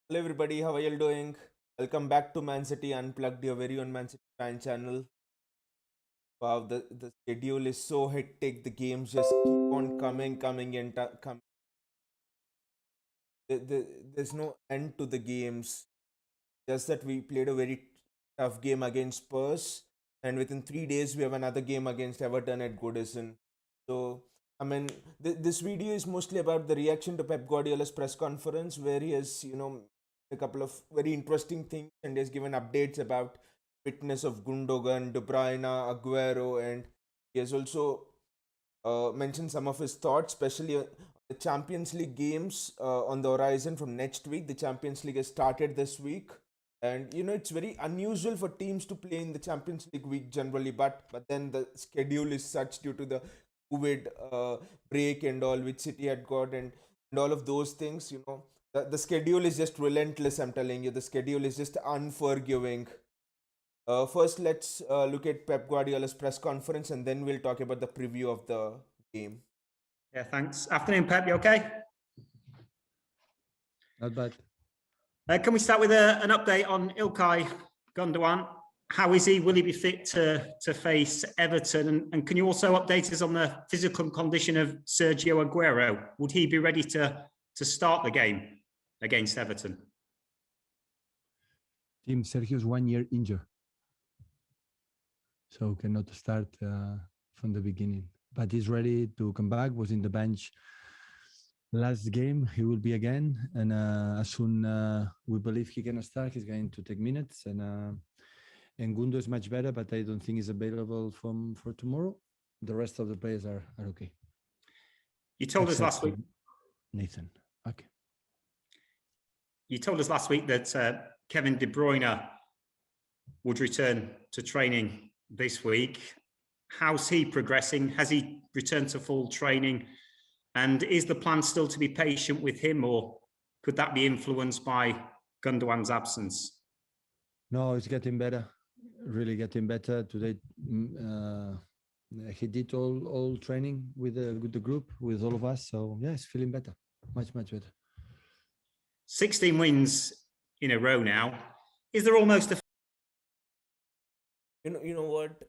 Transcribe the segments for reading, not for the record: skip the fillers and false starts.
Hello everybody, how are you all doing? Welcome back to Man City Unplugged, your very own Man City fan channel. Wow, the schedule is so hectic. The games just keep on coming and coming. There's no end to the games. Just that we played a very tough game against Spurs, and within 3 days we have another game against Everton at Goodison. So, I mean, this video is mostly about the reaction to Pep Guardiola's press conference, where he has, a couple of very interesting things, and he has given updates about fitness of Gundogan, De Bruyne, Aguero, and he has also mentioned some of his thoughts, especially the Champions League games on the horizon from next week. The Champions League has started this week, and it's very unusual for teams to play in the Champions League week generally, but then the schedule is such due to the COVID break and all which City had got, and all of those things. The schedule is just relentless. I'm telling you, the schedule is just unforgiving. First, let's look at Pep Guardiola's press conference, and then we'll talk about the preview of the game. Yeah, thanks. Afternoon, Pep. You okay? Not bad. Can we start with an update on Ilkay Gundogan? How is he? Will he be fit to face Everton? And can you also update us on the physical condition of Sergio Aguero? Would he be ready to start the game against Everton? Team Sergio's 1 year injured, so cannot start from the beginning. But he's ready to come back. Was in the bench last game. He will be again, and as soon we believe he can start, he's going to take minutes. And Gundo is much better, but I don't think he's available for tomorrow. The rest of the players are okay. You told us last week, Nathan. Okay. You told us last week that Kevin De Bruyne would return to training this week. How's he progressing? Has he returned to full training? And is the plan still to be patient with him, or could that be influenced by Gundogan's absence? No, it's getting better. Really getting better. Today, he did all training with the group, with all of us. So yeah, he's feeling better. Much better. 16 wins in a row now. Is there almost a... You know what?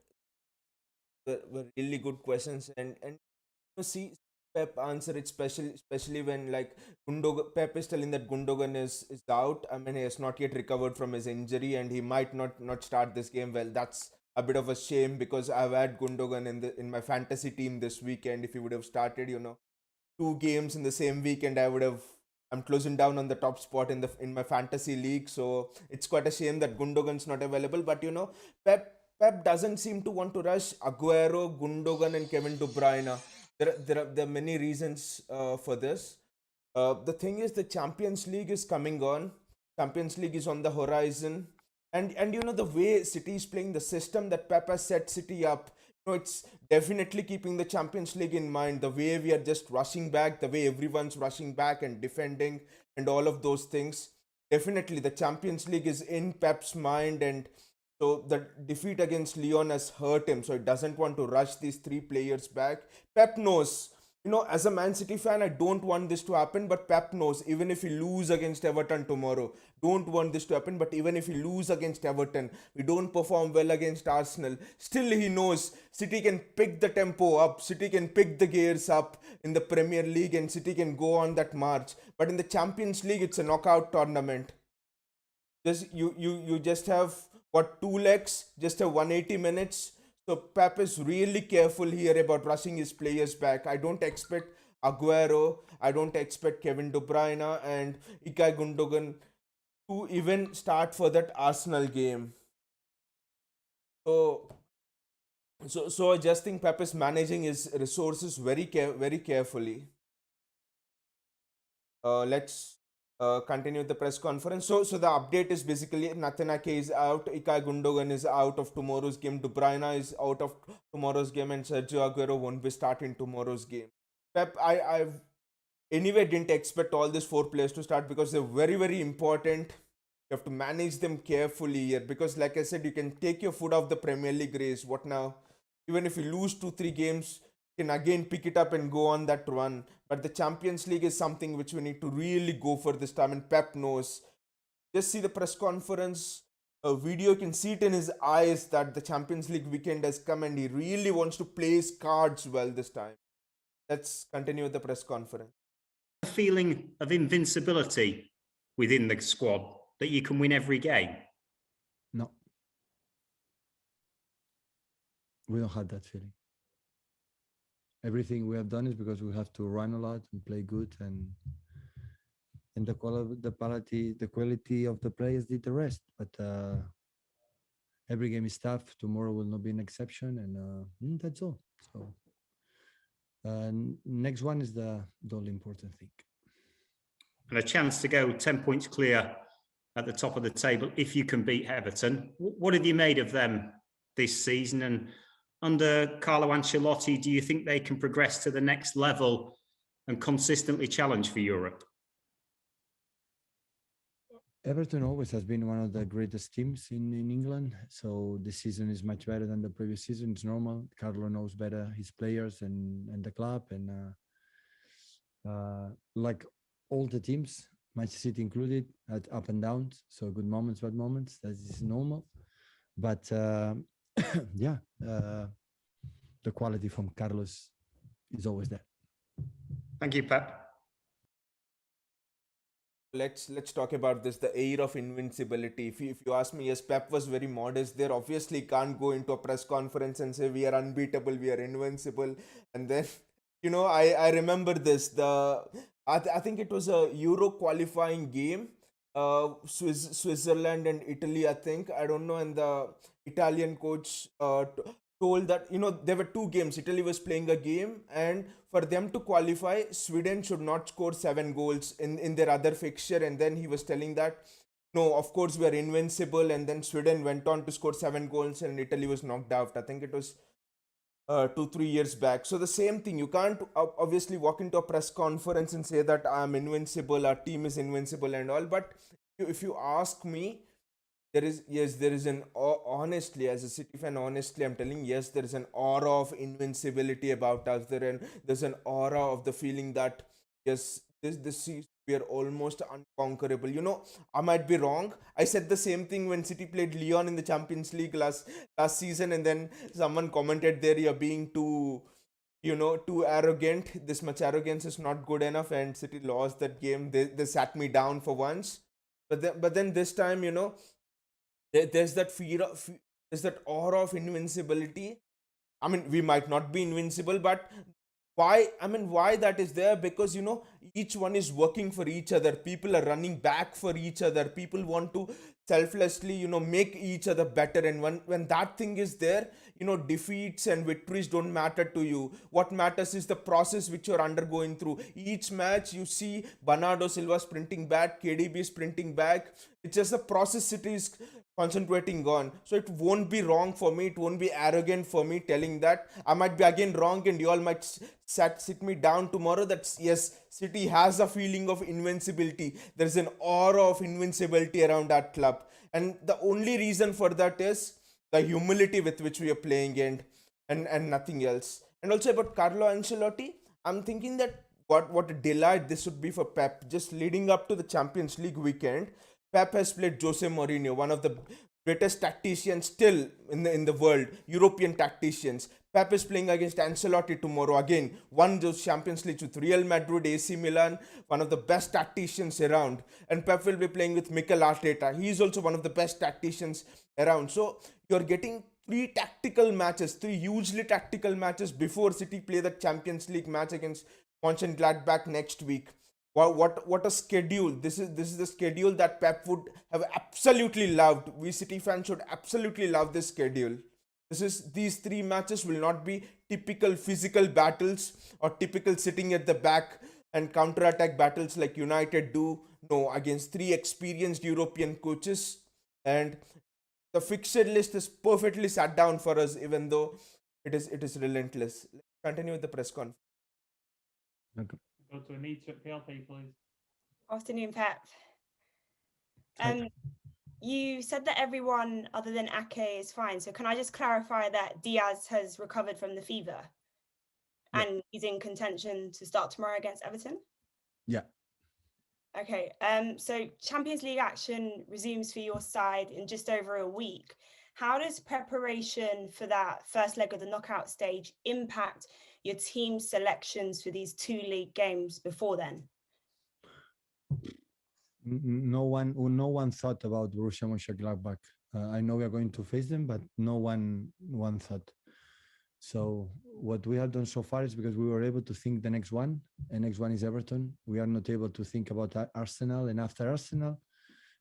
Were really good questions, and see Pep answer it, especially when like Pep is telling that Gundogan is out. I mean, he has not yet recovered from his injury, and he might not start this game. Well, that's a bit of a shame because I've had Gundogan in my fantasy team this weekend. If he would have started, 2 games in the same weekend, I'm closing down on the top spot in my fantasy league. So it's quite a shame that Gundogan's not available. But Pep doesn't seem to want to rush Aguero, Gundogan, and Kevin De Bruyne. There are many reasons for this. The thing is, the Champions League is coming on. Champions League is on the horizon, and the way City is playing, the system that Pep has set City up. It's definitely keeping the Champions League in mind. The way we are just rushing back, the way everyone's rushing back and defending, and all of those things. Definitely, the Champions League is in Pep's mind, and so the defeat against Lyon has hurt him. So he doesn't want to rush these 3 players back. Pep knows. As a Man City fan, I don't want this to happen, but Pep knows, even if we lose against Everton tomorrow, don't want this to happen, but even if we lose against Everton, we don't perform well against Arsenal, still he knows City can pick the tempo up, City can pick the gears up in the Premier League, and City can go on that march. But in the Champions League, it's a knockout tournament. You just have, what, 2 legs, just have 180 minutes. So Pep is really careful here about rushing his players back. I don't expect Aguero, I don't expect Kevin De Bruyne and Ilkay Gundogan to even start for that Arsenal game. So I just think Pep is managing his resources very carefully. Let's continue the press conference. So the update is basically Nathan Ake is out, Ilkay Gundogan is out of tomorrow's game, De Bruyne is out of tomorrow's game, and Sergio Aguero won't be starting tomorrow's game. Pep, I've anyway didn't expect all these 4 players to start because they're very important. You have to manage them carefully here because, like I said, you can take your foot off the Premier League race. What now? Even if you lose 2-3 games, you can again pick it up and go on that run. But the Champions League is something which we need to really go for this time, and Pep knows. just see the press conference video, you can see it in his eyes that the Champions League weekend has come and he really wants to play his cards well this time. Let's continue with the press conference. A feeling of invincibility within the squad that you can win every game? No. We don't have that feeling. Everything we have done is because we have to run a lot and play good, and the quality of the players did the rest. But every game is tough. Tomorrow will not be an exception, and that's all. So next one is the all important thing. And a chance to go 10 points clear at the top of the table if you can beat Everton. What have you made of them this season? And under Carlo Ancelotti, do you think they can progress to the next level and consistently challenge for Europe? Everton always has been one of the greatest teams in England. So this season is much better than the previous season. It's normal. Carlo knows better his players and the club. And like all the teams, Manchester City included, had up and downs. So good moments, bad moments. That is normal. But yeah, the quality from Carlos is always there. Thank you, Pep. Let's talk about this, the air of invincibility. If you ask me, yes, Pep was very modest there. Obviously can't go into a press conference and say we are unbeatable, we are invincible. And then, I remember this, I think it was a Euro qualifying game, Switzerland and Italy, I think, I don't know. And the Italian coach told that there were two games. Italy was playing a game, and for them to qualify, Sweden should not score 7 goals in their other fixture. And then he was telling that no, of course we are invincible. And then Sweden went on to score 7 goals and Italy was knocked out. I think it was 2-3 years back. So the same thing, you can't obviously walk into a press conference and say that I'm invincible, our team is invincible and all. But if you ask me, there is an honestly, as a City fan, honestly I'm telling, yes, there is an aura of invincibility about us there, and there's an aura of the feeling that yes, this season we are almost unconquerable. I might be wrong. I said the same thing when City played Lyon in the Champions League last season, and then someone commented there, you're being too arrogant. This much arrogance is not good enough, and City lost that game. They sat me down for once, but then this time, there's that there's that aura of invincibility. I mean, we might not be invincible, but why that is there? Because each one is working for each other. People are running back for each other. People want to selflessly make each other better. And when that thing is there, defeats and victories don't matter to you. What matters is the process which you're undergoing through. Each match you see Bernardo Silva sprinting back, KDB sprinting back. It's just the process it is concentrating on. So it won't be wrong for me, it won't be arrogant for me telling that. I might be again wrong, and you all might sit me down tomorrow that yes, City has a feeling of invincibility. There's an aura of invincibility around that club, and the only reason for that is the humility with which we are playing, and nothing else. And also about Carlo Ancelotti, I'm thinking that what a delight this would be for Pep. Just leading up to the Champions League weekend, Pep has played Jose Mourinho, one of the greatest tacticians still in the world, European tacticians. Pep is playing against Ancelotti tomorrow. Again, won those Champions League with Real Madrid, AC Milan, one of the best tacticians around. And Pep will be playing with Mikel Arteta. He is also one of the best tacticians around. So you're getting 3 tactical matches, 3 hugely tactical matches before City play the Champions League match against Mönchengladbach next week. What a schedule. This is the schedule that Pep would have absolutely loved. We City fans should absolutely love this schedule. These 3 matches will not be typical physical battles or typical sitting at the back and counter-attack battles like United do. No, against 3 experienced European coaches. And the fixture list is perfectly sat down for us, even though it is relentless. Let's continue with the press conference. Okay. Go to immediate PLP, please. Afternoon, Pep. You said that everyone other than Ake is fine. So can I just clarify that Diaz has recovered from the fever and he's in contention to start tomorrow against Everton? Yeah. Okay. So Champions League action resumes for your side in just over a week. How does preparation for that first leg of the knockout stage impact your team's selections for these two league games before then? No one thought about Borussia Mönchengladbach. I know we are going to face them, but no one thought. So what we have done so far is because we were able to think the next one, and next one is Everton. We are not able to think about Arsenal, and after Arsenal,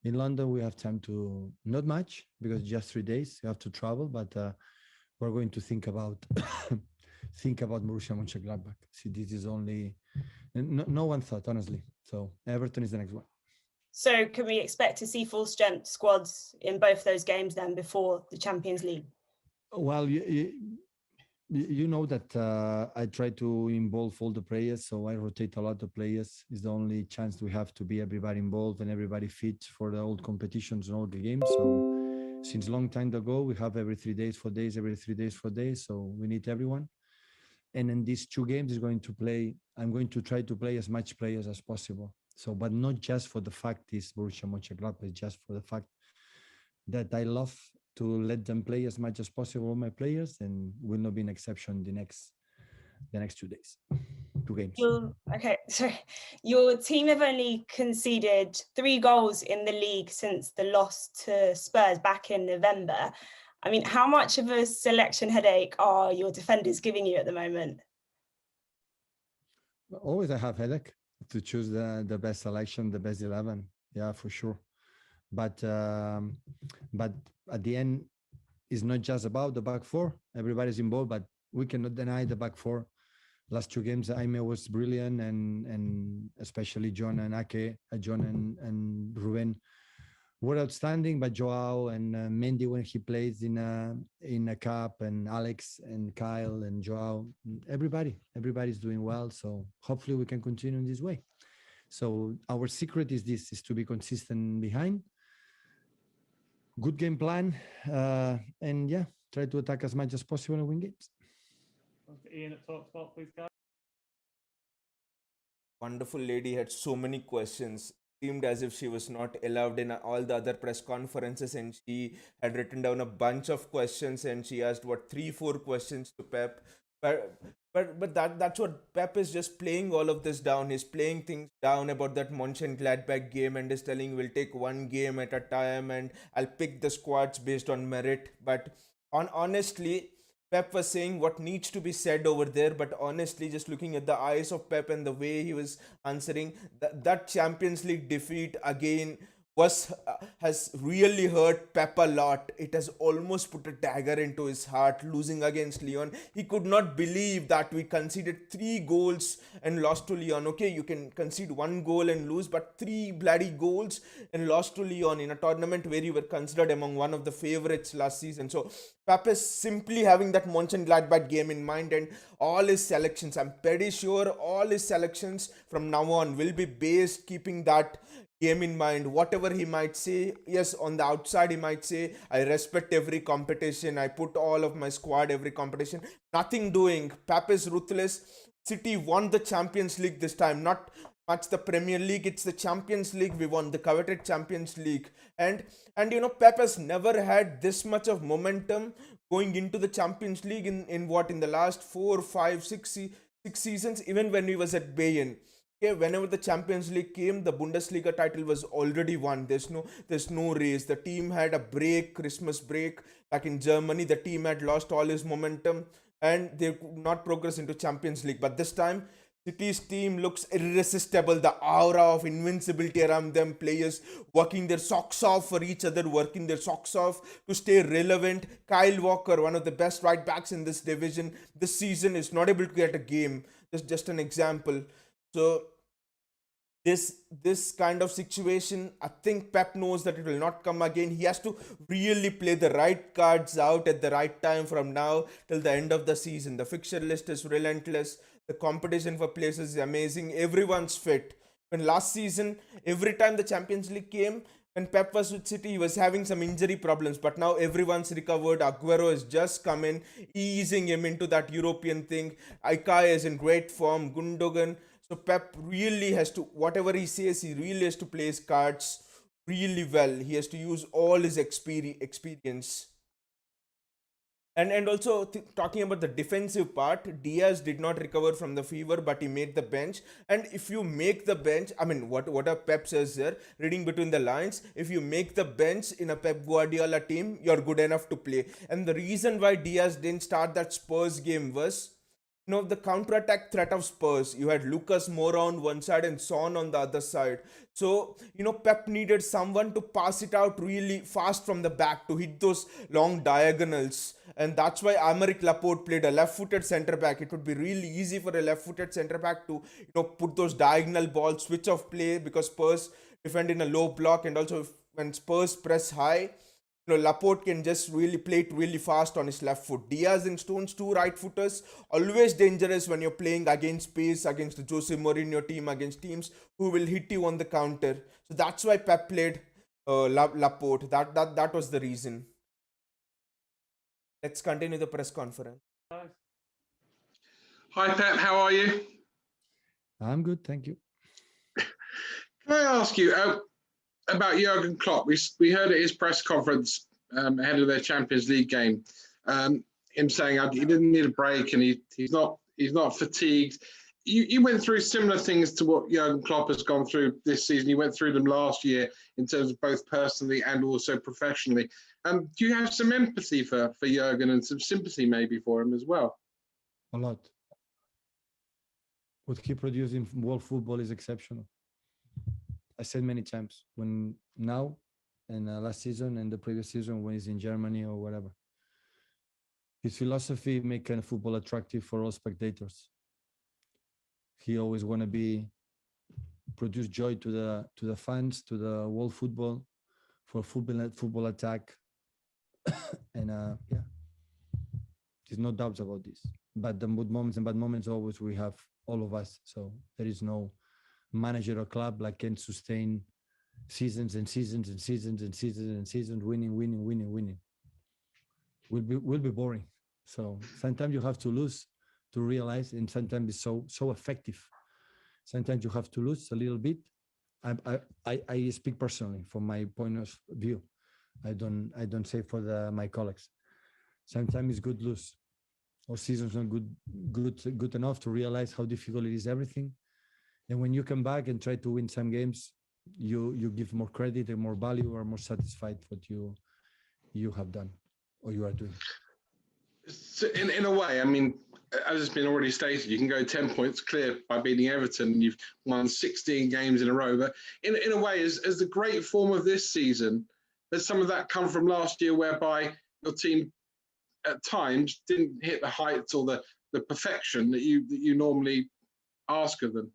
in London we have time to not much because just 3 days you have to travel, but we're going to think about Borussia Mönchengladbach. See, this is only no one thought honestly. So Everton is the next one. So can we expect to see full strength squads in both those games then before the Champions League? Well, you know that I try to involve all the players, so I rotate a lot of players. It's the only chance we have to be everybody involved and everybody fit for the old competitions and all the games. So since long time ago, we have every 3 days, 4 days, every 3 days, 4 days. So we need everyone. And in these two games, I'm going to try to play as much players as possible. So, but not just for the fact is Borussia Mönchengladbach, just for the fact that I love to let them play as much as possible, all my players, and will not be an exception the next 2 days, 2 games. Okay, so your team have only conceded 3 goals in the league since the loss to Spurs back in November. I mean, how much of a selection headache are your defenders giving you at the moment? Always I have headache to choose the best selection, the best 11. Yeah, for sure. But at the end, it's not just about the back four. Everybody's involved, but we cannot deny the back four. Last 2 games, Aime was brilliant, and especially John and Ake, John and Ruben were outstanding. But Joao and Mendy when he plays in a cup, and Alex and Kyle and Joao, everybody's doing well. So hopefully we can continue in this way. So our secret is to be consistent behind. Good game plan, and yeah, try to attack as much as possible and win games. Ian at TalkSport, please, guys. Wonderful lady had so many questions. Seemed as if she was not allowed in all the other press conferences, and she had written down a bunch of questions, and she asked 3-4 questions to Pep. But that's what Pep is just playing all of this down. He's playing things down about that Mönchengladbach game and is telling we'll take one game at a time and I'll pick the squads based on merit. But honestly, Pep was saying what needs to be said over there, but honestly, just looking at the eyes of Pep and the way he was answering, that Champions League defeat again has really hurt Pep a lot. It has almost put a dagger into his heart. Losing against Lyon, he could not believe that we conceded 3 goals and lost to Lyon. Okay, you can concede 1 goal and lose, but 3 bloody goals and lost to Lyon in a tournament where you were considered among one of the favorites last season. So Pep is simply having that Mönchengladbach game in mind, and all his selections, I'm pretty sure all his selections from now on will be based keeping that game in mind. Whatever he might say, yes, on the outside he might say I respect every competition, I put all of my squad every competition, nothing doing. Pep is ruthless. City won the Champions League this time, not much the Premier League, it's the Champions League. We won the coveted Champions League, and Pep has never had this much of momentum going into the Champions League in the last 4, 5, 6 seasons. Even when he was at Bayern, okay, whenever the Champions League came, the Bundesliga title was already won. There's no race. The team had a Christmas break. Like in Germany, the team had lost all his momentum and they could not progress into Champions League. But this time, City's team looks irresistible. The aura of invincibility around them, players working their socks off for each other, working their socks off to stay relevant. Kyle Walker, one of the best right backs in this division this season, is not able to get a game. That's just an example. So this kind of situation, I think Pep knows that it will not come again. He has to really play the right cards out at the right time from now till the end of the season. The fixture list is relentless. The competition for places is amazing. Everyone's fit. When last season, every time the Champions League came, when Pep was with City, he was having some injury problems. But now everyone's recovered. Aguero has just come in, easing him into that European thing. Ilkay is in great form. Gundogan. So Pep really has to, whatever he says, he really has to play his cards really well. He has to use all his experience. And also talking about the defensive part, Diaz did not recover from the fever, but he made the bench. And if you make the bench, I mean, what a Pep says there, reading between the lines, if you make the bench in a Pep Guardiola team, you're good enough to play. And the reason why Diaz didn't start that Spurs game was, the counter-attack threat of Spurs. You had Lucas Moura on one side and Son on the other side. So, Pep needed someone to pass it out really fast from the back to hit those long diagonals. And that's why Aymeric Laporte played a left-footed centre-back. It would be really easy for a left-footed centre-back to, put those diagonal balls, switch off play, because Spurs defend in a low block. And also, when Spurs press high, Laporte can just really play it really fast on his left foot. Diaz and Stones, two right footers, always dangerous when you're playing against pace, against the Jose Mourinho team, against teams who will hit you on the counter. So that's why Pep played Laporte. That was the reason. Let's continue the press conference. Hi Pep, how are you? I'm good, thank you. Can I ask you about Jurgen Klopp? We heard at his press conference ahead of their Champions League game, him saying he didn't need a break and he's not fatigued. You went through similar things to what Jurgen Klopp has gone through this season. You went through them last year in terms of both personally and also professionally. Do you have some empathy for Jurgen and some sympathy maybe for him as well? A lot. What he produced in world football is exceptional. I said many times, when now and last season and the previous season when he's in Germany or whatever. His philosophy making football attractive for all spectators. He always want to produce joy to the fans, to the world football, for football attack, and yeah, there's no doubts about this. But the good moments and bad moments always we have, all of us. So there is no manager or club like can sustain seasons and seasons and seasons and seasons and seasons winning. Will be boring. So sometimes you have to lose to realize, and sometimes it's so effective. Sometimes you have to lose a little bit. I speak personally from my point of view. I don't say for my colleagues. Sometimes it's good lose, or seasons not good enough to realize how difficult it is everything. And when you come back and try to win some games, you give more credit and more value, or more satisfied what you have done or you are doing. So in a way, I mean, as it's been already stated, you can go 10 points clear by beating Everton. You've won 16 games in a row. But in a way, as the great form of this season, has some of that come from last year, whereby your team at times didn't hit the heights or the perfection that you normally ask of them?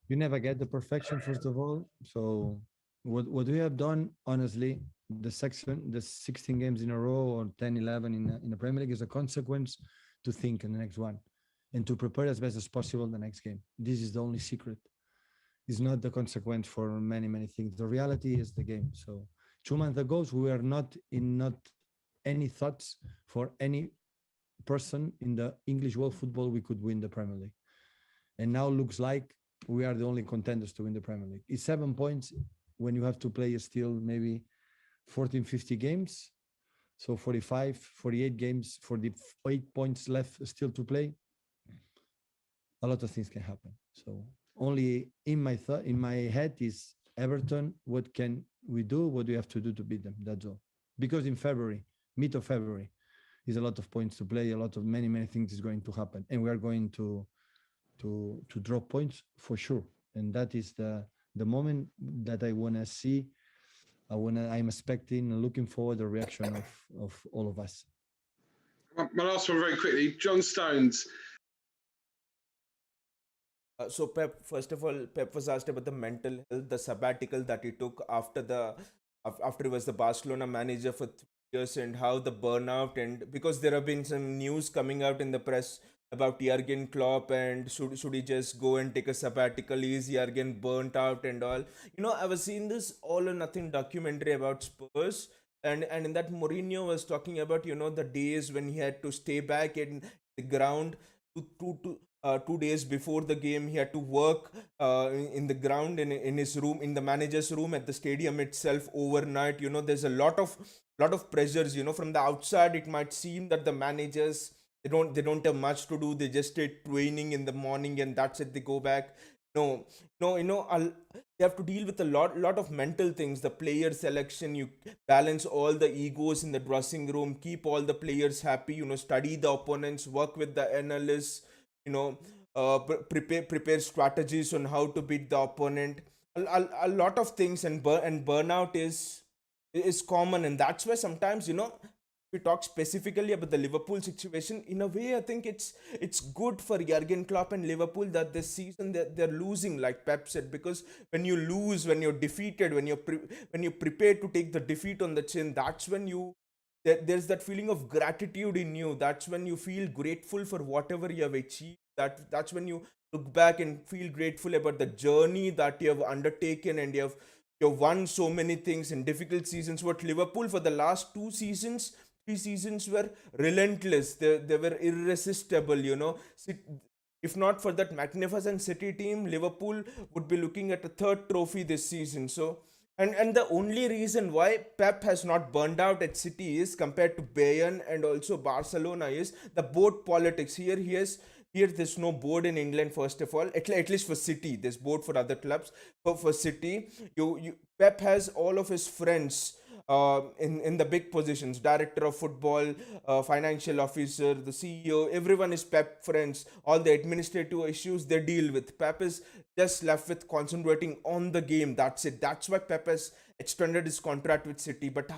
You never get the perfection, first of all. So what we have done, honestly, the 16 games in a row or 10, 11 in the Premier League is a consequence to think in the next one and to prepare as best as possible the next game. This is the only secret. It's not the consequence for many, many things. The reality is the game. So 2 months ago, we were not any thoughts for any person in the English world football we could win the Premier League. And now looks like we are the only contenders to win the Premier League. It's 7 points when you have to play still maybe 14, 50 games. So 45, 48 games, 48 points left still to play. A lot of things can happen. So only in my head is Everton, what can we do? What do we have to do to beat them? That's all. Because in February, mid of February, is a lot of points to play, a lot of many things is going to happen. And we are going to drop points for sure. And that is the moment that I want to see. I'm expecting and looking forward the reaction of all of us. My last one very quickly, John Stones. So Pep, first of all, Pep was asked about the mental health, the sabbatical that he took after he was the Barcelona manager for 3 years, and how the burnout, and because there have been some news coming out in the press about Jurgen Klopp, and should he just go and take a sabbatical? Is Jurgen burnt out and all? I was seeing this All or Nothing documentary about Spurs, and in that Mourinho was talking about the days when he had to stay back in the ground to 2 days before the game. He had to work in the ground, in his room, in the manager's room at the stadium itself overnight. There's a lot of pressures. From the outside it might seem that the managers, they don't have much to do. They just stay training in the morning and that's it, they go back. No, no, they have to deal with a lot of mental things. The player selection, you balance all the egos in the dressing room, keep all the players happy, study the opponents, work with the analysts, you know prepare strategies on how to beat the opponent. A lot of things, and burnout is common, and that's why sometimes, we talk specifically about the Liverpool situation. In a way, I think it's good for Jurgen Klopp and Liverpool that this season they're losing, like Pep said, because when you lose, when you're defeated, when you're prepared to take the defeat on the chin, that's when there's that feeling of gratitude in you. That's when you feel grateful for whatever you have achieved. That's when you look back and feel grateful about the journey that you have undertaken, and you've won so many things in difficult seasons. What Liverpool for the last 2 seasons, 3 seasons were relentless. They were irresistible. If not for that magnificent City team, Liverpool would be looking at a third trophy this season. So, and the only reason why Pep has not burned out at City is, compared to Bayern and also Barcelona, is the board politics. Here there's no board in England. First of all, at least for City, there's board for other clubs. For City, Pep has all of his friends in the big positions: director of football, financial officer, the CEO. Everyone is Pep friends. All the administrative issues they deal with, Pep is just left with concentrating on the game. That's it. That's why Pep has extended his contract with City. But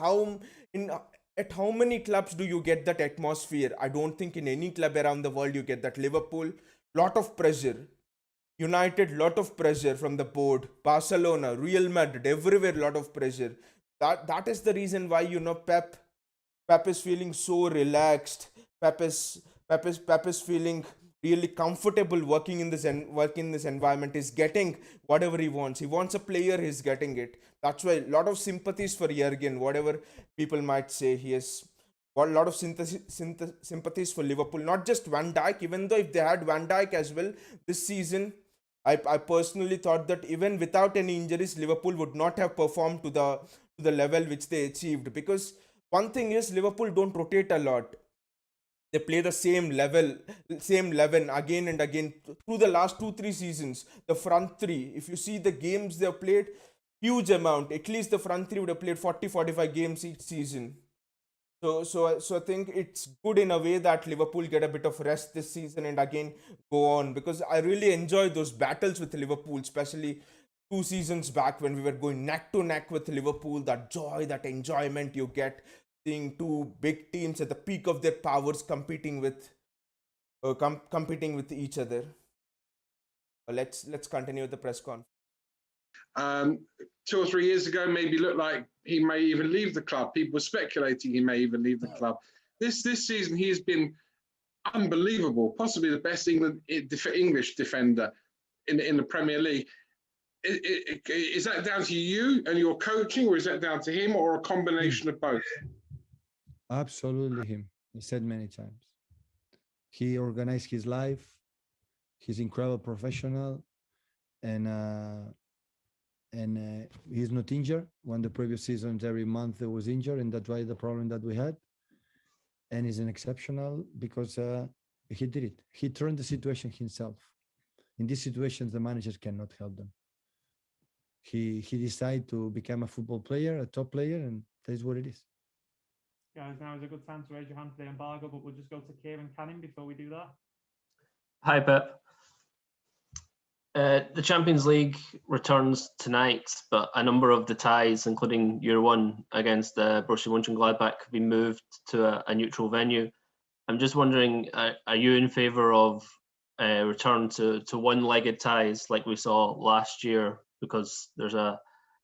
in at how many clubs do you get that atmosphere? I don't think in any club around the world you get that. Liverpool, lot of pressure. United, lot of pressure from the board. Barcelona, Real Madrid, everywhere, lot of pressure. That is the reason why, Pep is feeling so relaxed. Pep is feeling really comfortable working in this environment. He's getting whatever he wants. He wants a player, he's getting it. That's why a lot of sympathies for Jurgen. Whatever people might say, he has got a lot of sympathies for Liverpool. Not just Van Dijk, even though if they had Van Dijk as well this season, I personally thought that even without any injuries, Liverpool would not have performed to the level which they achieved. Because one thing is, Liverpool don't rotate a lot. They play the same 11 again and again through the last 2-3 seasons. The front three, if you see the games they have played, huge amount. At least the front three would have played 40-45 games each season. So I think it's good in a way that Liverpool get a bit of rest this season and again go on, because I really enjoy those battles with Liverpool, especially 2 seasons back when we were going neck to neck with Liverpool. That joy, that enjoyment you get seeing two big teams at the peak of their powers competing with each other. Let's continue with the press conference. 2 or 3 years ago, maybe looked like he may even leave the club. People were speculating he may even leave the club. This season, he has been unbelievable, possibly the best English defender in the Premier League. Is that down to you and your coaching, or is that down to him, or a combination of both? Absolutely him. He said many times. He organized his life. He's incredible professional, and he's not injured. When the previous seasons, every month he was injured, and that's why the problem that we had. And he's an exceptional because he did it. He turned the situation himself. In these situations, the managers cannot help them. He decided to become a football player, a top player, and that is what it is. Guys, now is a good time to raise your hand for the embargo, but we'll just go to Kieran Canning before we do that. Hi, Pep. The Champions League returns tonight, but a number of the ties, including your one against Borussia Mönchengladbach, could be moved to a neutral venue. I'm just wondering, are you in favour of return to one-legged ties like we saw last year? Because there's a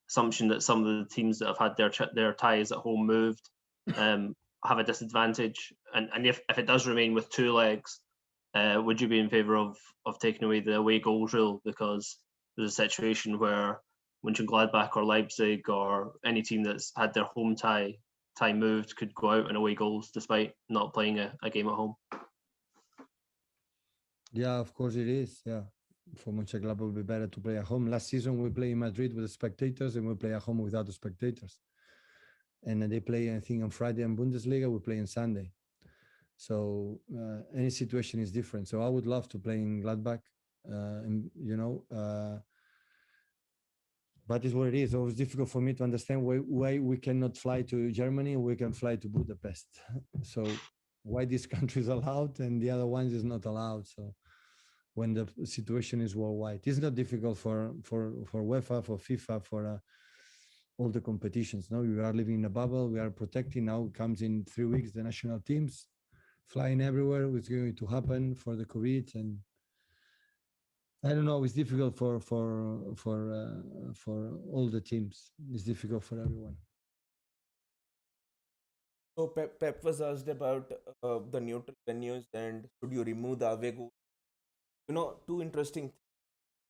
assumption that some of the teams that have had their ties at home moved have a disadvantage. And if it does remain with 2 legs, would you be in favour of taking away the away goals rule? Because there's a situation where Mönchengladbach or Leipzig or any team that's had their home tie moved could go out in away goals despite not playing a game at home. Yeah, of course it is. Yeah, for Mönchengladbach, it would be better to play at home. Last season, we play in Madrid with the spectators, and we play at home without the spectators. And they play, I think, on Friday in Bundesliga. We play on Sunday. So any situation is different. So I would love to play in Gladbach, and, but it's what it is. Always difficult for me to understand why we cannot fly to Germany, we can fly to Budapest. So why this country is allowed and the other ones is not allowed? So when the situation is worldwide, it's not difficult for UEFA, for FIFA, for all the competitions. No, we are living in a bubble. We are protecting. Now comes in 3 weeks the national teams flying everywhere. What's going to happen for the COVID, and I don't know. It's difficult for all the teams. It's difficult for everyone. So Pep was asked about the neutral venues and should you remove the away goal. Two interesting things.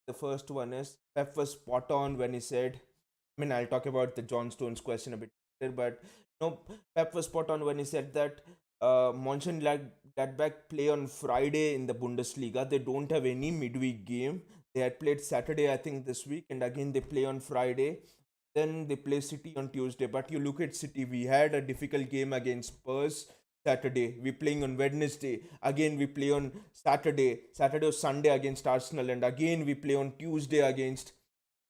The first one is Pep was spot on when he said, I mean, I'll talk about the John Stones question a bit later, but Pep was spot on when he said that Mönchengladbach play on Friday in the Bundesliga. They don't have any midweek game. They had played Saturday, I think, this week, and again they play on Friday. Then they play City on Tuesday. But you look at City, we had a difficult game against Spurs Saturday. We're playing on Wednesday. Again, we play on Saturday or Sunday against Arsenal. And again, we play on Tuesday against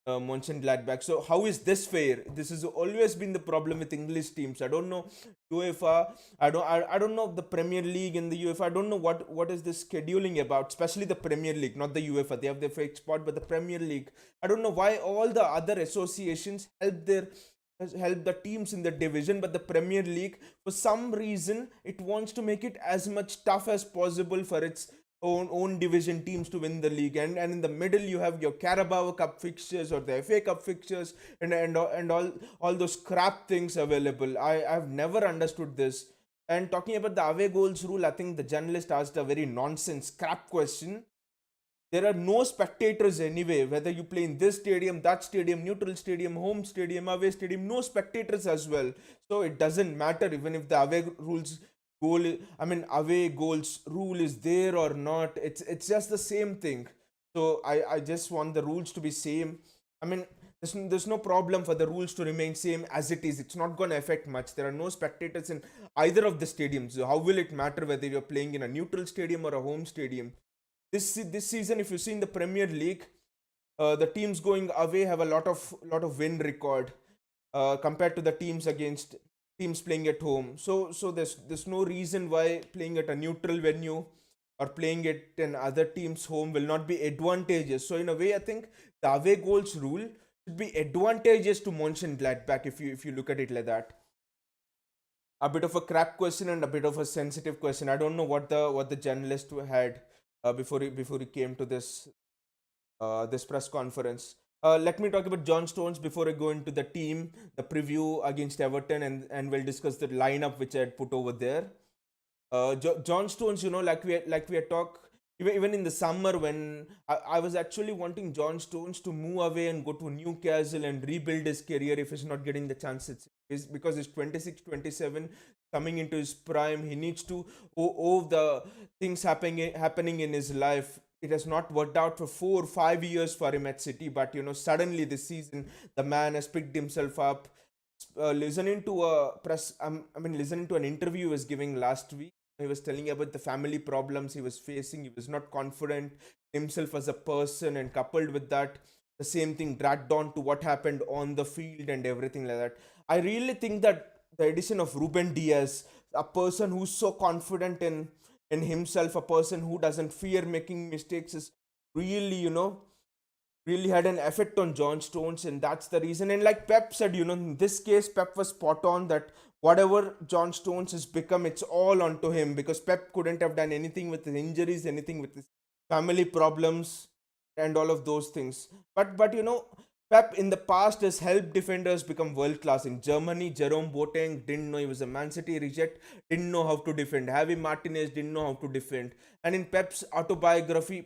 Mönchengladbach. So how is this fair? This has always been the problem with English teams. I don't know UEFA. I don't know the Premier League and the UEFA. I don't know what is this scheduling about. Especially the Premier League, not the UEFA. They have their fake spot, but the Premier League. I don't know why all the other associations help the teams in the division, but the Premier League, for some reason, it wants to make it as much tough as possible for its own division teams to win the league, and in the middle you have your Carabao Cup fixtures or the FA Cup fixtures and all those crap things available. I've never understood this. And talking about the away goals rule, I think the journalist asked a very nonsense crap question. There are no spectators anyway, whether you play in this stadium, that stadium, neutral stadium, home stadium, away stadium, no spectators as well. So it doesn't matter even if the away goals rule is there or not. It's just the same thing. So I just want the rules to be same. I mean, there's no problem for the rules to remain same as it is. It's not going to affect much. There are no spectators in either of the stadiums. So how will it matter whether you're playing in a neutral stadium or a home stadium? This season, if you see in the Premier League, the teams going away have a lot of win record compared to the teams playing at home. So there's no reason why playing at a neutral venue or playing it in other teams' home will not be advantageous. So in a way, I think the away goals rule should be advantageous to Mönchengladbach if you look at it like that. A bit of a crap question and a bit of a sensitive question. I don't know what the journalist had before he came to this press conference. Let me talk about John Stones before I go into the team, the preview against Everton, and we'll discuss the lineup which I had put over there. John Stones, like we had talked even in the summer when I was actually wanting John Stones to move away and go to Newcastle and rebuild his career if he's not getting the chances. Because he's 26, 27, coming into his prime. He needs to the things happening in his life. It has not worked out for 4 or 5 years for him at City, but suddenly this season the man has picked himself up. Listening to an interview he was giving last week, he was telling about the family problems he was facing. He was not confident himself as a person, and coupled with that, the same thing dragged on to what happened on the field and everything like that. I really think that the addition of Ruben Diaz, a person who's so confident in himself, a person who doesn't fear making mistakes, is really, really had an effect on John Stones, and that's the reason. And like Pep said, in this case, Pep was spot on that whatever John Stones has become, it's all onto him, because Pep couldn't have done anything with his injuries, anything with his family problems, and all of those things. But Pep in the past has helped defenders become world class. In Germany, Jerome Boateng didn't know, he was a Man City reject, didn't know how to defend. Javi Martinez didn't know how to defend. And in Pep's biography,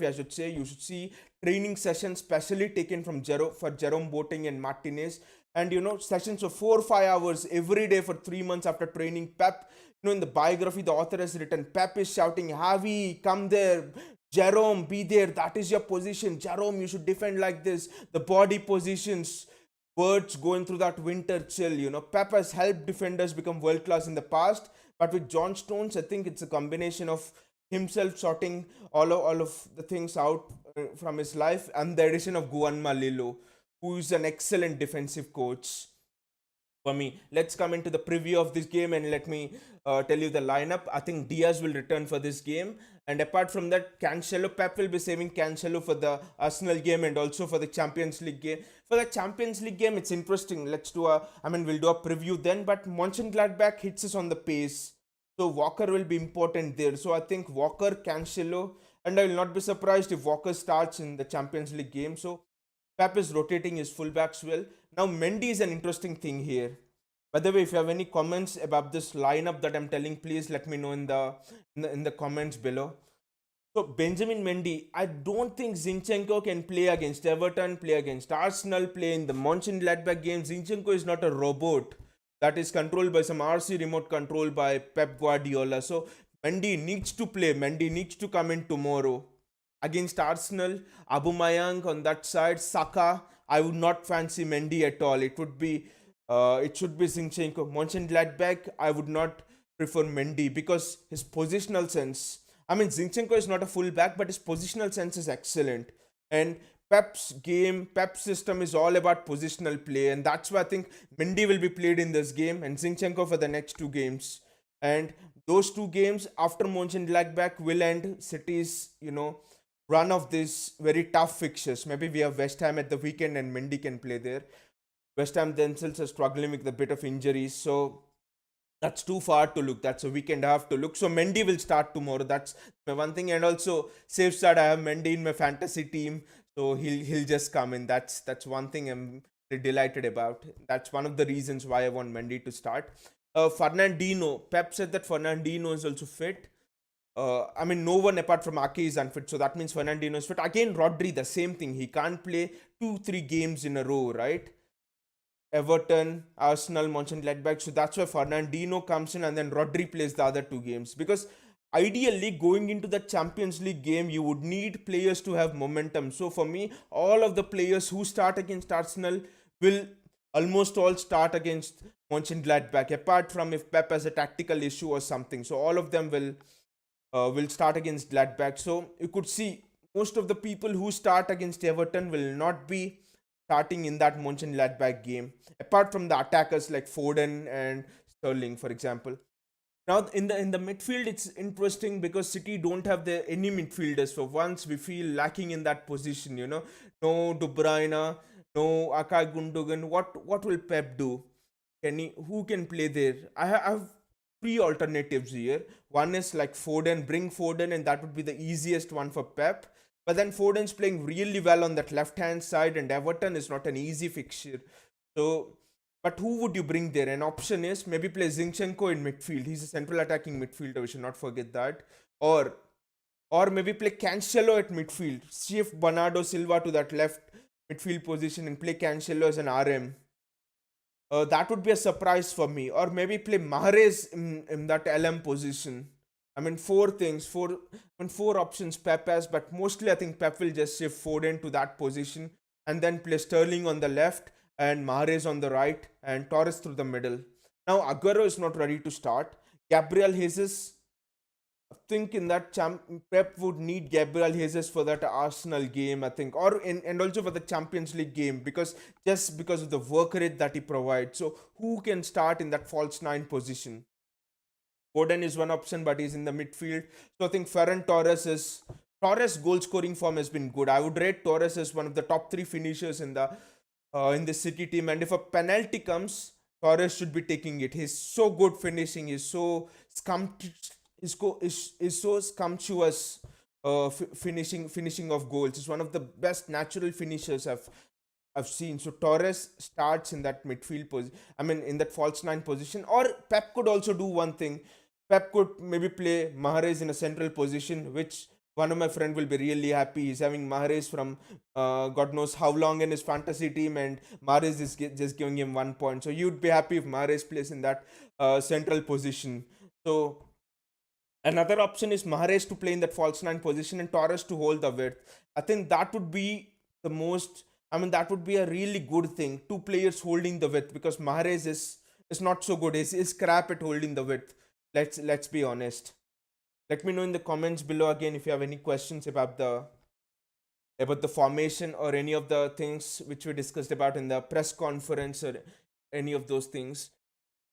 I should say, you should see training sessions specially taken for Jerome Boateng and Martinez. And sessions of 4 or 5 hours every day for 3 months after training. Pep in the biography, the author has written, Pep is shouting, Javi, come there. Jerome, be there. That is your position. Jerome, you should defend like this. The body positions, words going through that winter chill. Pep has helped defenders become world class in the past. But with John Stones, I think it's a combination of himself sorting all of the things out from his life and the addition of Guanma Lillo, who is an excellent defensive coach. For me, let's come into the preview of this game and let me tell you the lineup. I think Diaz will return for this game, and apart from that, Cancelo, Pep will be saving Cancelo for the Arsenal game and also for the Champions League game. For the Champions League game, it's interesting. We'll do a preview then, but Mönchengladbach hits us on the pace, so Walker will be important there. So I think Walker, Cancelo, and I will not be surprised if Walker starts in the Champions League game. So Pep is rotating his fullbacks well. Now Mendy is an interesting thing here. By the way, if you have any comments about this lineup that I'm telling, please let me know in the comments below. So Benjamin Mendy, I don't think Zinchenko can play against Everton, play against Arsenal, play in the Mönchengladbach game. Zinchenko is not a robot that is controlled by some RC remote control by Pep Guardiola. So Mendy needs to play. Mendy needs to come in tomorrow. Against Arsenal, Aubameyang on that side, Saka, I would not fancy Mendy at all. It should be Zinchenko. Mönchengladbach, I would not prefer Mendy because his positional sense. Zinchenko is not a full back, but his positional sense is excellent. And Pep's system is all about positional play, and that's why I think Mendy will be played in this game and Zinchenko for the next 2 games. And those 2 games after Mönchengladbach will end City's, run of these very tough fixtures. Maybe we have West Ham at the weekend and Mendy can play there. West Ham themselves are struggling with a bit of injuries, so that's too far to look. That's a week and a half to look. So Mendy will start tomorrow. That's my one thing. And also, safe start, I have Mendy in my fantasy team, so he'll just come in. That's one thing I'm really delighted about. That's one of the reasons why I want Mendy to start. Fernandinho, Pep said that Fernandinho is also fit. No one apart from Ake is unfit, so that means Fernandinho is fit. Again, Rodri, the same thing. He can't play 2-3 games in a row, right? Everton, Arsenal, Mönchengladbach. So that's why Fernandinho comes in and then Rodri plays the other 2 games. Because ideally, going into the Champions League game, you would need players to have momentum. So for me, all of the players who start against Arsenal will almost all start against Mönchengladbach, apart from if Pep has a tactical issue or something. So all of them will start against Gladbach. So you could see most of the people who start against Everton will not be starting in that Mönchengladbach game, apart from the attackers like Foden and Sterling, for example. Now in the midfield, it's interesting because City don't have any midfielders. For once, we feel lacking in that position. No De Bruyne, no Ilkay Gundogan. What will Pep do? Who can play there? I have 3 alternatives here. One is like Foden, bring Foden, and that would be the easiest one for Pep. But then Foden's playing really well on that left-hand side, and Everton is not an easy fixture. So, but who would you bring there? An option is maybe play Zinchenko in midfield. He's a central attacking midfielder. We should not forget that. Or maybe play Cancelo at midfield. Shift Bernardo Silva to that left midfield position and play Cancelo as an RM. That would be a surprise for me. Or maybe play Mahrez in that LM position. 4 options Pep has, but mostly I think Pep will just shift Foden to that position and then play Sterling on the left and Mahrez on the right and Torres through the middle. Now Aguero is not ready to start. Gabriel Jesus, I think in that Pep would need Gabriel Jesus for that Arsenal game, I think, and also for the Champions League game, because of the work rate that he provides. So who can start in that false 9 position? Foden is one option, but he's in the midfield. So I think Ferran Torres' goal scoring form has been good. I would rate Torres as one of the top 3 finishers in the City team. And if a penalty comes, Torres should be taking it. He's so good finishing. He's so scrumptious finishing of goals. He's one of the best natural finishers I've seen. So Torres starts in that midfield position. In that false 9 position. Or Pep could also do one thing. Pep could maybe play Mahrez in a central position, which one of my friends will be really happy. He's having Mahrez from God knows how long in his fantasy team, and Mahrez is just giving him 1 point. So you'd be happy if Mahrez plays in that central position. So another option is Mahrez to play in that false nine position and Torres to hold the width. I think that would be the most. I mean, that would be a really good thing. Two players holding the width, because Mahrez is not so good. Is crap at holding the width. Let's be honest. Let me know in the comments below again if you have any questions about the formation or any of the things which we discussed about in the press conference or any of those things.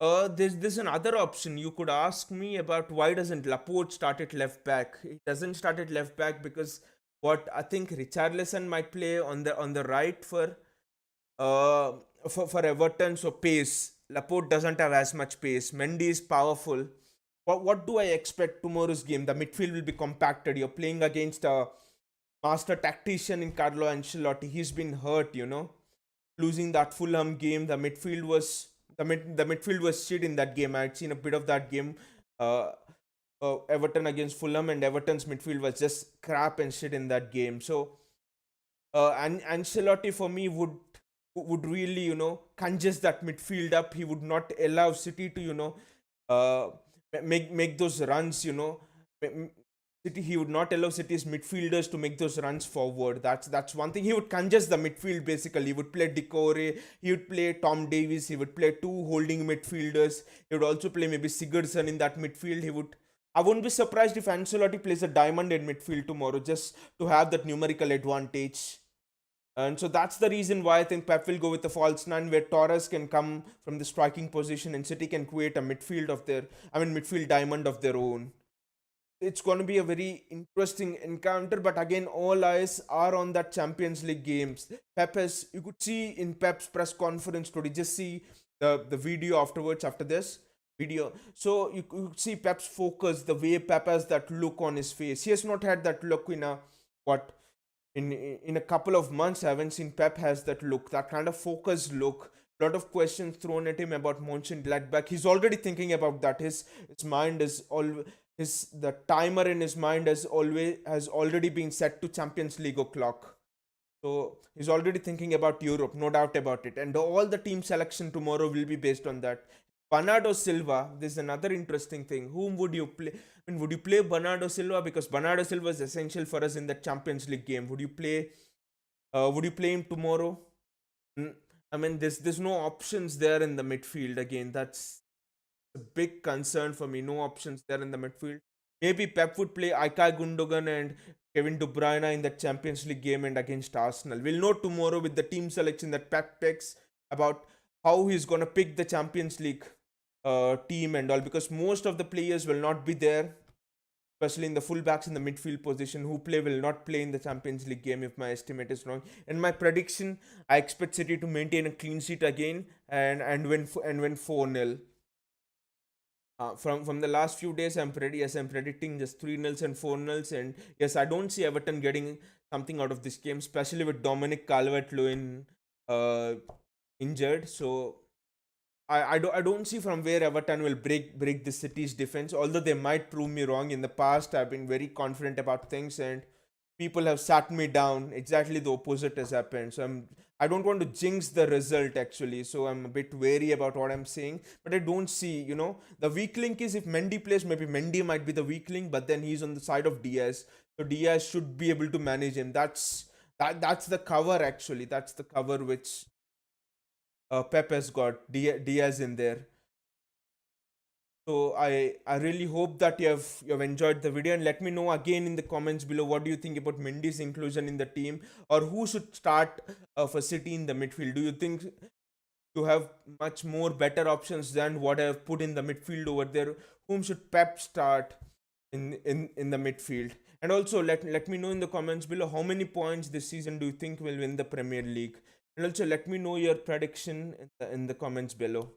There's another option. You could ask me about why doesn't Laporte start at left back. He doesn't start at left back because what I think Richarlison might play on the right uh for Everton. So pace. Laporte doesn't have as much pace. Mendy is powerful. What do I expect tomorrow's game? The midfield will be compacted. You're playing against a master tactician in Carlo Ancelotti. He's been hurt, losing that Fulham game. The midfield was shit in that game. I had seen a bit of that game, uh, Everton against Fulham, and Everton's midfield was just crap and shit in that game. So, and Ancelotti for me would really congest that midfield up. He would not allow City to uh, make those runs. City, he would not allow City's midfielders to make those runs forward. That's one thing. He would congest the midfield basically. He would play Decore, he would play Tom Davies, he would play two holding midfielders. He would also play maybe Sigurdsson in that midfield. I wouldn't be surprised if Ancelotti plays a diamond in midfield tomorrow just to have that numerical advantage. And so that's the reason why I think Pep will go with the false nine, where Torres can come from the striking position and City can create a midfield diamond of their own. It's going to be a very interesting encounter, but again, all eyes are on that Champions League games. You could see in Pep's press conference today, just see the video afterwards, after this video. So you could see Pep's focus, the way Pep has that look on his face. He has not had that look in a couple of months. I haven't seen Pep has that look, that kind of focused look. A lot of questions thrown at him about Mönchengladbach. He's already thinking about that. His mind is all the timer in his mind has already been set to Champions League o'clock. So he's already thinking about Europe, no doubt about it. And all the team selection tomorrow will be based on that. Bernardo Silva, this is another interesting thing. Whom would you play? I mean, would you play Bernardo Silva? Because Bernardo Silva is essential for us in the Champions League game. Would you play him tomorrow? I mean, there's no options there in the midfield. Again, that's a big concern for me. No options there in the midfield. Maybe Pep would play Ilkay Gundogan and Kevin De Bruyne in the Champions League game and against Arsenal. We'll know tomorrow with the team selection that Pep picks about how he's going to pick the Champions League team and all, because most of the players will not be there, especially in the fullbacks in the midfield position who will not play in the Champions League game if my estimate is wrong. In my prediction, I expect City to maintain a clean sheet again and win 4-0. From the last few days, I'm predicting just 3-0 and 4-0, and yes, I don't see Everton getting something out of this game, especially with Dominic Calvert-Lewin injured. So I don't see from where Everton will break the City's defense. Although they might prove me wrong. In the past, I've been very confident about things, and people have sat me down. Exactly the opposite has happened. So I don't want to jinx the result actually. So I'm a bit wary about what I'm saying. But I don't see, the weak link is if Mendy plays, maybe Mendy might be the weak link, but then he's on the side of Diaz. So Diaz should be able to manage him. That's the cover actually. That's the cover which Pep has got Diaz in there. So I really hope that you have enjoyed the video, and let me know again in the comments below what do you think about Mendy's inclusion in the team, or who should start for City in the midfield. Do you think you have much more better options than what I've put in the midfield over there? Whom should Pep start in the midfield? And also let me know in the comments below how many points this season do you think will win the Premier League. And also let me know your prediction in the comments below.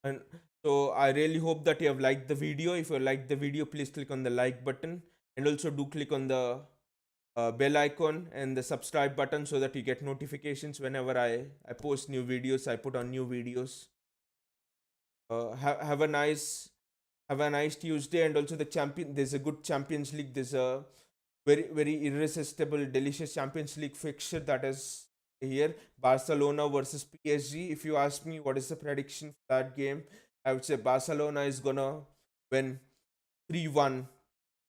And so I really hope that you have liked the video. If you liked the video, please click on the like button, and also do click on the bell icon and the subscribe button so that you get notifications whenever I post new videos. I put on new videos. Have a nice Tuesday. And also there's a good Champions League. There's a very, very irresistible, delicious Champions League fixture that is here. Barcelona versus PSG. If you ask me what is the prediction for that game, I would say Barcelona is gonna win 3-1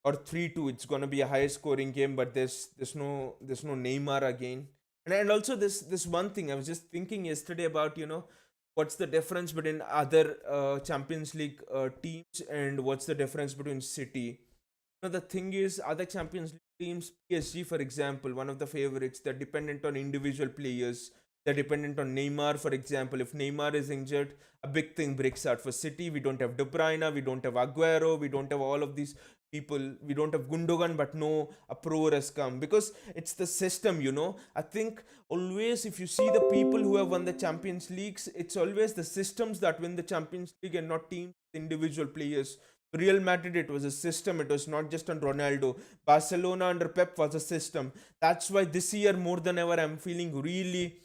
or 3-2. It's gonna be a higher scoring game, but there's no Neymar again. And also this one thing I was just thinking yesterday about, what's the difference between other Champions League teams and what's the difference between City. The thing is, other Champions League teams, PSG for example, one of the favorites, they're dependent on individual players. They're dependent on Neymar, for example. If Neymar is injured, a big thing breaks out for City. We don't have De Bruyne, we don't have Aguero, we don't have all of these people. We don't have Gundogan, but no, a pro has come because it's the system. I think always, if you see the people who have won the Champions Leagues, it's always the systems that win the Champions League and not teams, individual players. Real Madrid, it was a system. It was not just on Ronaldo. Barcelona under Pep was a system. That's why this year, more than ever, I'm feeling really,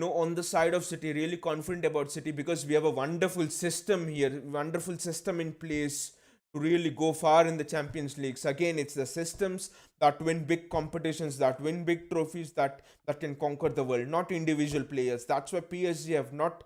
on the side of City, really confident about City because we have a wonderful system here, wonderful system in place to really go far in the Champions Leagues. Again, it's the systems that win big competitions, that win big trophies, that can conquer the world, not individual players. That's why PSG have not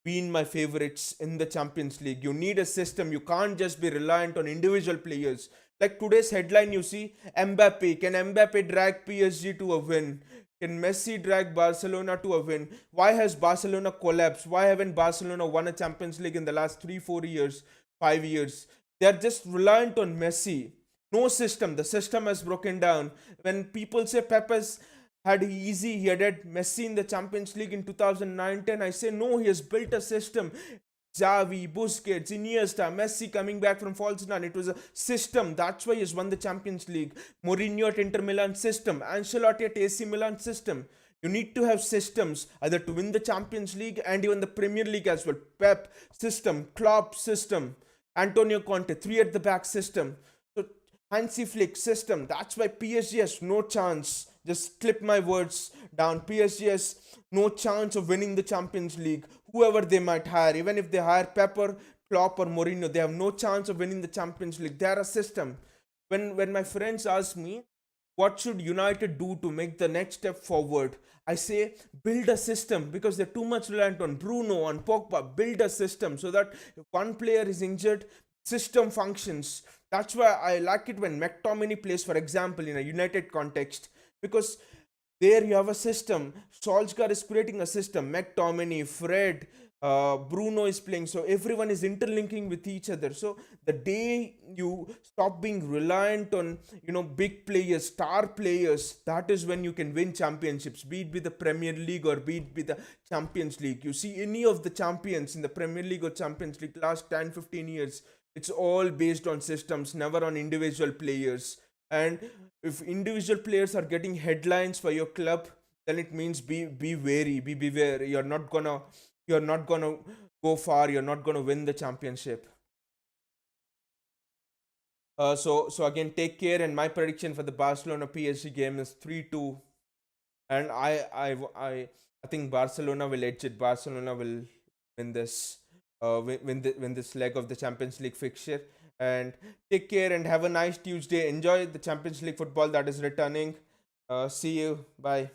been my favorites in the Champions League. You need a system. You can't just be reliant on individual players. Like today's headline, you see, Mbappe. Can Mbappe drag PSG to a win? Can Messi drag Barcelona to a win? Why has Barcelona collapsed? Why haven't Barcelona won a Champions League in the last 3, 4 years, 5 years? They're just reliant on Messi. No system. The system has broken down. When people say Pep has had easy, he had Messi in the Champions League in 2009-10, I say no, he has built a system. Xavi, Busquets, Iniesta, Messi coming back from false nine. It was a system. That's why he has won the Champions League. Mourinho at Inter Milan, system. Ancelotti at AC Milan, system. You need to have systems either to win the Champions League and even the Premier League as well. Pep, system. Klopp, system. Antonio Conte, 3 at the back, system. So Hansi Flick, system. That's why PSG has no chance. Just clip my words down. PSG has no chance of winning the Champions League. Whoever they might hire, even if they hire Pepper, Klopp or Mourinho, they have no chance of winning the Champions League. They are a system. When my friends ask me, what should United do to make the next step forward? I say, build a system because they're too much reliant on Bruno, on Pogba. Build a system so that if one player is injured, system functions. That's why I like it when McTominay plays, for example, in a United context, because there you have a system. Solskjaer is creating a system. McTominay, Fred, Bruno is playing. So everyone is interlinking with each other. So the day you stop being reliant on, big players, star players, that is when you can win championships, be it with the Premier League or be it with the Champions League. You see any of the champions in the Premier League or Champions League last 10, 15 years, it's all based on systems, never on individual players. And if individual players are getting headlines for your club, then it means be wary, beware. You're not gonna go far. You're not gonna win the championship. So again, take care. And my prediction for the Barcelona PSG game is 3-2. And I think Barcelona will edge it. Barcelona will win this. Win this leg of the Champions League fixture. And take care and have a nice Tuesday. Enjoy the Champions League football that is returning. See you. Bye.